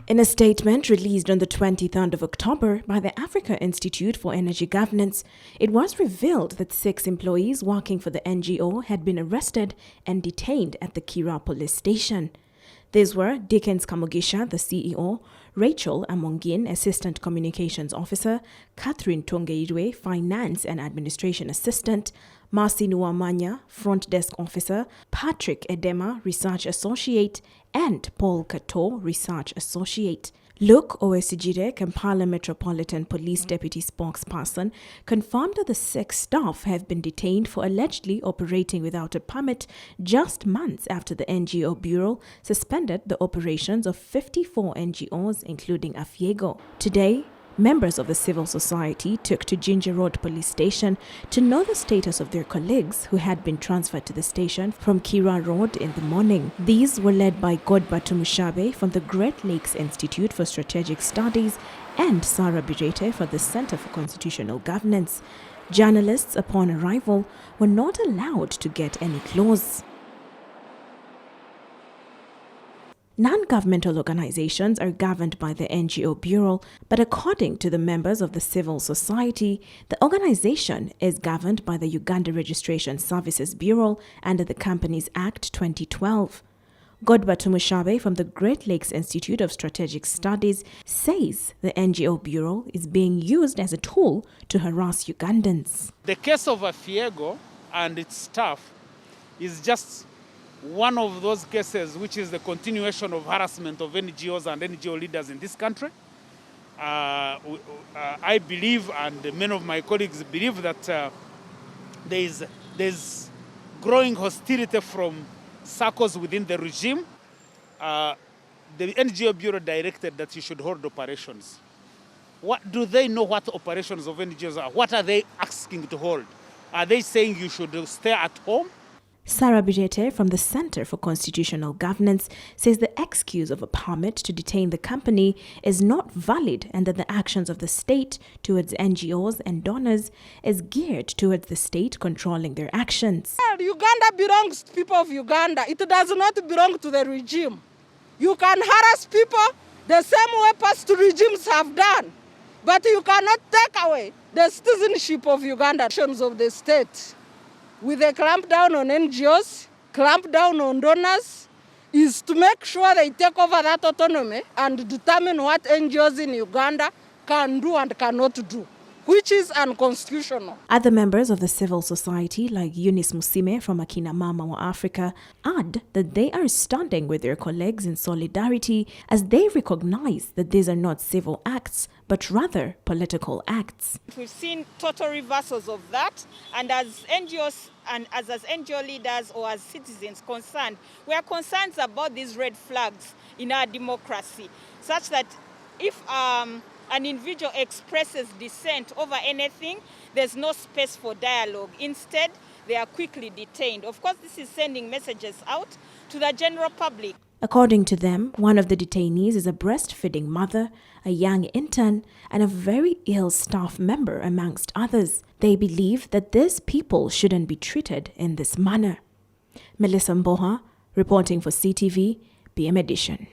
In a statement released on the 23rd of October by the Africa Institute for Energy Governance, it was revealed that 6 employees working for the NGO had been arrested and detained at the Kiira police station. These were Dickens Kamugisha, the CEO, Rachel Amongin, Assistant Communications Officer, Catherine Tongeirwe, Finance and Administration Assistant, Marcy Nuamanya, Front Desk Officer, Patrick Edema, Research Associate, and Paul Kato, Research Associate. Luke Owesigire, Kampala Metropolitan Police Deputy Spokesperson, confirmed that the 6 staff have been detained for allegedly operating without a permit just months after the NGO Bureau suspended the operations of 54 NGOs, including AFIEGO. Today, members of the civil society took to Jinja Road Police Station to know the status of their colleagues who had been transferred to the station from Kiira Road in the morning. These were led by Godba Tumushabe from the Great Lakes Institute for Strategic Studies and Sarah Birete for the Center for Constitutional Governance. Journalists, upon arrival, were not allowed to get any close. Non-governmental organizations are governed by the NGO Bureau, but according to the members of the civil society, the organization is governed by the Uganda Registration Services Bureau under the Companies Act 2012. Godba Tumushabe from the Great Lakes Institute of Strategic Studies says the NGO Bureau is being used as a tool to harass Ugandans. The case of AFIEGO and its staff is just one of those cases which is the continuation of harassment of NGOs and NGO leaders in this country. I believe, and many of my colleagues believe, that there's growing hostility from circles within the regime. The NGO Bureau directed that you should hold operations. What do they know what operations of NGOs are? What are they asking to hold? Are they saying you should stay at home? Sarah Birete from the Center for Constitutional Governance says the excuse of a permit to detain the company is not valid and that the actions of the state towards NGOs and donors is geared towards the state controlling their actions. Uganda belongs to people of Uganda. It does not belong to the regime. You can harass people the same way past regimes have done, but you cannot take away the citizenship of Uganda, actions of the state. With a clamp down on NGOs, clamp down on donors, is to make sure they take over that autonomy and determine what NGOs in Uganda can do and cannot do, which is unconstitutional. Other members of the civil society, like Eunice Musime from Akina Mama wa Africa, add that they are standing with their colleagues in solidarity as they recognize that these are not civil acts, but rather political acts. We've seen total reversals of that, and as NGOs and as NGO leaders or as citizens concerned, we are concerned about these red flags in our democracy, such that if an individual expresses dissent over anything, there's no space for dialogue. Instead, they are quickly detained. Of course, this is sending messages out to the general public. According to them, one of the detainees is a breastfeeding mother, a young intern, and a very ill staff member, amongst others. They believe that these people shouldn't be treated in this manner. Melissa Mboha, reporting for CTV, PM Edition.